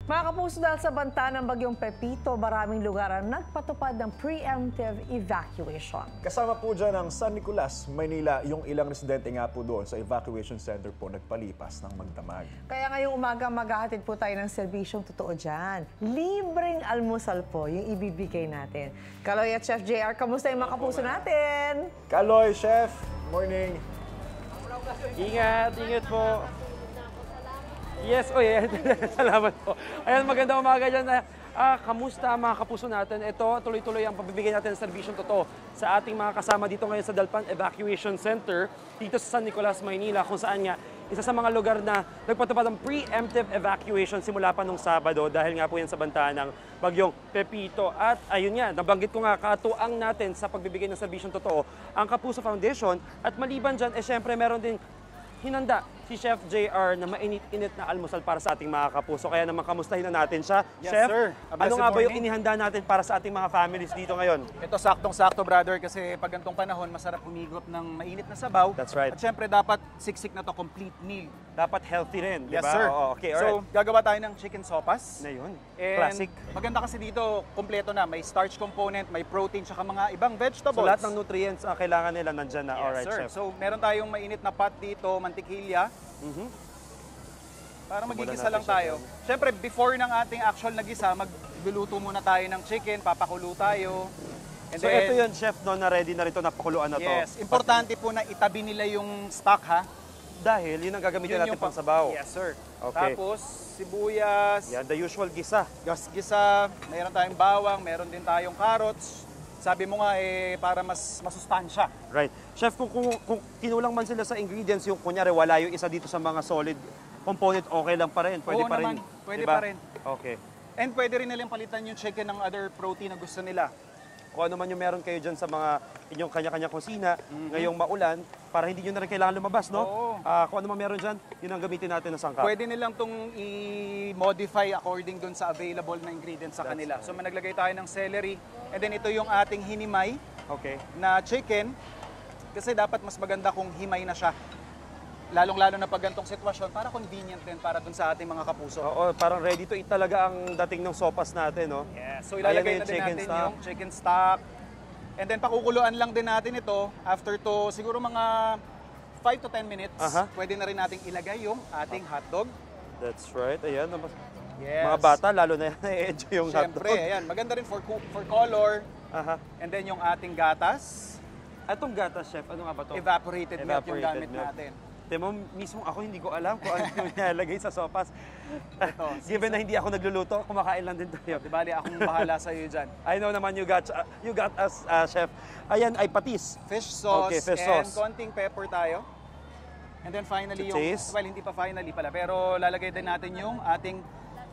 Mga kapuso, dahil sa banta ng bagyong Pepito, maraming lugar ang nagpatupad ng preemptive evacuation. Kasama po dyan ang San Nicolas, Maynila. Yung ilang residente nga po doon sa evacuation center po nagpalipas ng magdamag. Kaya ngayong umaga maghahatid po tayo ng serbisyong totoo dyan. Libreng almusal po yung ibibigay natin. Kaloy at Chef JR, kamusta yung mga kapuso natin? Kaloy, Chef, morning. Ingat po. Yes, salamat po. Ayan, magandang umaga dyan. Kamusta mga kapuso natin? Ito, tuloy-tuloy ang pabibigay natin ng serbisyong totoo sa ating mga kasama dito ngayon sa Dalpan Evacuation Center, dito sa San Nicolas, Maynila, kung saan nga isa sa mga lugar na nagpatupad ng preemptive evacuation simula pa nung Sabado dahil nga po yan sa banta ng bagyong Pepito. At ayun nga, nabanggit ko nga, katuang natin sa pagbibigay ng serbisyong totoo ang Kapuso Foundation. At maliban dyan, syempre meron din hinanda si Chef JR na mainit-init na almusal para sa ating mga kapuso. Kaya naman kamustahin na natin siya. Yes, Chef, sir. ano nga ba yung inihanda natin para sa ating mga families dito ngayon? Ito saktong-sakto, brother, kasi pag gantong panahon, masarap humigop ng mainit na sabaw. That's right. At syempre, dapat siksik na to, complete meal. Dapat healthy rin, di Yes, ba? sir. Oo, okay, alright. So, gagawa tayo ng chicken sopas. Na yun. And Classic. maganda kasi dito, kompleto na. May starch component, may protein, tsaka mga ibang vegetables. So lahat ng nutrients kailangan nila nandyan na. Yes, Alright, sir. Chef. So, meron tayong mainit na pot dito, mantikilya. Para magigisa lang tayo. Siyempre, before ng ating actual na gisa, magluluto muna tayo ng chicken, papakulo tayo. And So ito yun, Chef, no, na ready na rin ito, napakuluan na to. Yes, importante po na itabi nila yung stock, ha? Dahil yun ang gagamitin natin yung pang sabaw. Yes, sir. Okay. Tapos, sibuyas, Yan, the usual gisa. gisa, meron tayong bawang, meron din tayong carrots. Sabi mo nga, para mas masustansya. Right. Chef, kung kinulang man sila sa ingredients, yung kunyari wala yung isa dito sa mga solid component, okay lang pa rin. Pwede Oo pa naman, rin. pwede Diba? pa rin. Okay. And pwede rin nilang palitan yung chicken ng other protein na gusto nila. Kung ano man yung meron kayo dyan sa mga inyong kanya-kanya kusina, ngayong maulan, para hindi nyo na rin kailangan lumabas, no? Oo. Kung ano man meron dyan, yun ang gamitin natin na sangkap. Pwede nilang itong i-modify according dun sa available na ingredients sa kanila. So, naglagay tayo ng celery. And then ito yung ating hinimay Okay. na chicken. Kasi dapat mas maganda kung himay na siya. Lalong-lalo na pag gantong sitwasyon, para convenient din para dun sa ating mga kapuso. Oo, parang ready to eat talaga ang dating ng sopas natin, no? Yes. So Ayan ilalagay na na yung din chicken natin stock. yung chicken stock. And then pakukuluan lang din natin ito. After to, siguro mga 5 to 10 minutes, pwede na rin nating ilagay yung ating hotdog. That's right. Ayan. Yes. Mga bata, lalo na yan, na-enjoy yung Siyempre, hotdog. ayan. Maganda rin for color. Aha. And then yung ating gatas, Atong gatas, Chef, ano nga ba to? evaporated milk yung Evaporated gamit milk. natin. Temo, mismo ako hindi ko alam kung ano yung nilalagay sa sopas. Given na hindi ako nagluluto, kumakain lang din tayo. Di bali, akong bahala sa iyo dyan. I know naman you got us, Chef. Ayan ay patis. Fish sauce Okay, fish and sauce. konting pepper tayo. And then finally To yung, taste. well, hindi pa finally pala, pero lalagay din natin yung ating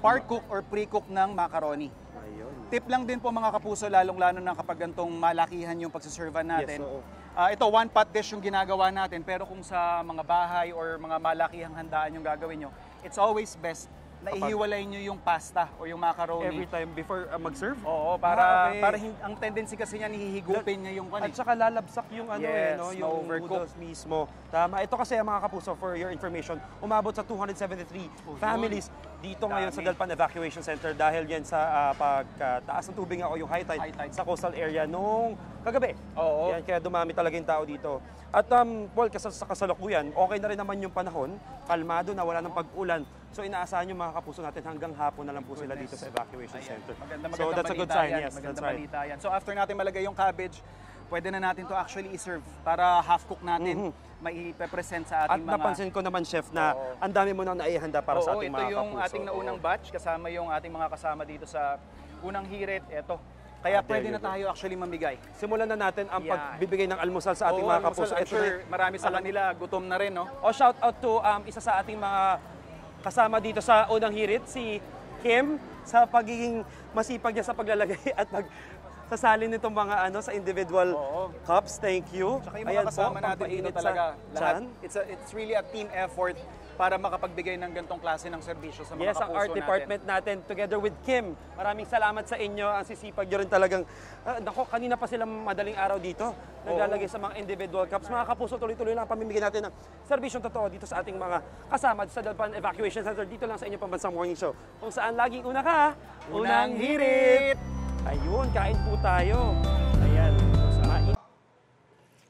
par-cook or pre-cook ng macaroni. Ayun. Tip lang din po mga kapuso, lalong-lalo na kapag gantong malakihan yung pagsiservan natin. Yes, oo. Ito, one pot dish yung ginagawa natin, pero kung sa mga bahay or mga malakihang handaan yung gagawin nyo, it's always best na ihiwalay nyo yung pasta o yung macaroni. Every time before mag-serve? Oo, para, okay. ang tendency kasi niya hihigupin niya yung At saka lalabsak yung ano Yes, no, yung na-overcook. noodles mismo. Tama. Ito kasi mga kapuso, for your information, umabot sa 273 families dito ngayon sa Dami. Dalpan Evacuation Center dahil yan sa pagtaas ng tubig nga o yung high tide, High tide. sa coastal area nung kagabi. Oo. Yan, kaya dumami talaga yung tao dito. At Paul, sa kasalukuyan, okay na rin naman yung panahon, kalmado na, wala ng pag-ulan. So inaasahan yung mga kapuso natin hanggang hapon na lang po sila dito sa evacuation center. Magandang So that's a good balita sign, yan. yes, that's Magandang right. balita yan. So after natin malagay yung cabbage, pwede na natin to actually i-serve para half cook natin mai-present sa At ating mga... napansin ko naman, Chef, na ang dami mo nang naihanda para sa ating ito mga yung kapuso. ating naunang batch, kasama yung ating mga kasama dito sa unang hirit. Eto. Kaya there pwede you na go. tayo actually mamigay. Simulan na natin ang Yan. pagbibigay ng almusal sa ating Oo, mga almusal, kapuso. I'm Ito sure na- marami sa kanila gutom na rin, no? O shout out to isa sa ating mga kasama dito sa unang hirit, si Kim, sa pagiging masipag niya sa paglalagay at sasalin nitong mga sa individual Oo. cups. Thank you. Tsaka yung mga kasama natin dito pampainit sa talaga, lahat, tiyan. it's really a team effort. para makapagbigay ng ganitong klase ng serbisyo sa mga Yes, kapuso ang art natin. department natin together with Kim. Maraming salamat sa inyo. Ang sisipag nyo rin talagang, nako, kanina pa sila madaling araw dito. Naglalagay sa mga individual cups. Mga kapuso, tuloy-tuloy lang pamimigay natin ng serbisyong totoo dito sa ating mga kasama sa Dalpan Evacuation Center. Dito lang sa inyong pambansang morning show. Kung saan laging una ka, unang hirit! Ayun, kain po tayo. Ayan.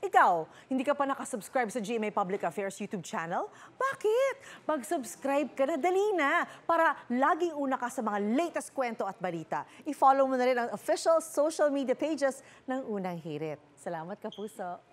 Ikaw, hindi ka pa nakasubscribe sa GMA Public Affairs YouTube channel? Bakit? Mag-subscribe ka na, dali na, para laging una ka sa mga latest kwento at balita. I-follow mo na rin ang official social media pages ng Unang Hirit. Salamat, Kapuso.